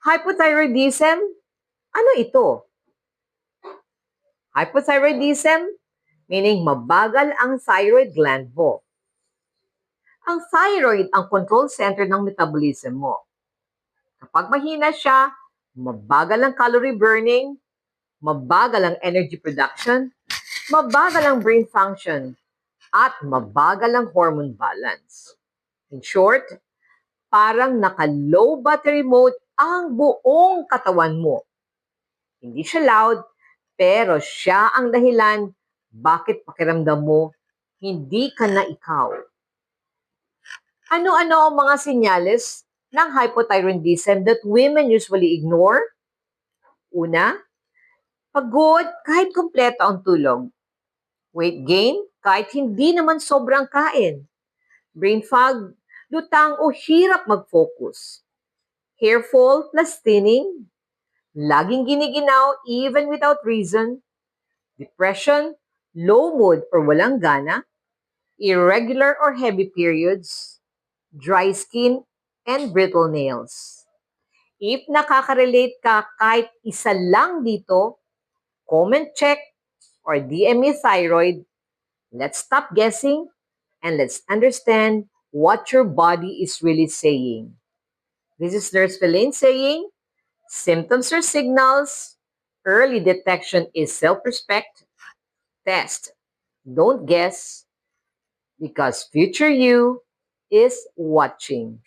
Hypothyroidism? Ano ito? Hypothyroidism, meaning mabagal ang thyroid gland mo. Ang thyroid ang control center ng metabolism mo. Kapag mahina siya, mabagal ang calorie burning, mabagal ang energy production, mabagal ang brain function, at mabagal ang hormone balance. In short, parang naka-low battery mode ang buong katawan mo. Hindi siya loud, pero siya ang dahilan bakit pakiramdam mo hindi ka na ikaw. Ano-ano ang mga senyales ng hypothyroidism that women usually ignore? Una, pagod kahit kumpleto ang tulog. Weight gain kahit hindi naman sobrang kain. Brain fog, lutang o hirap mag-focus. Hair fall plus thinning. Laging giniginaw even without reason. Depression, low mood or walang gana. Irregular or heavy periods. Dry skin and brittle nails. If nakaka-relate ka kahit isa lang dito, comment check or DM me thyroid. Let's stop guessing and let's understand what your body is really saying. This is Nurse Feline saying, symptoms are signals. Early detection is self-respect. Test. Don't guess. Because future you is watching.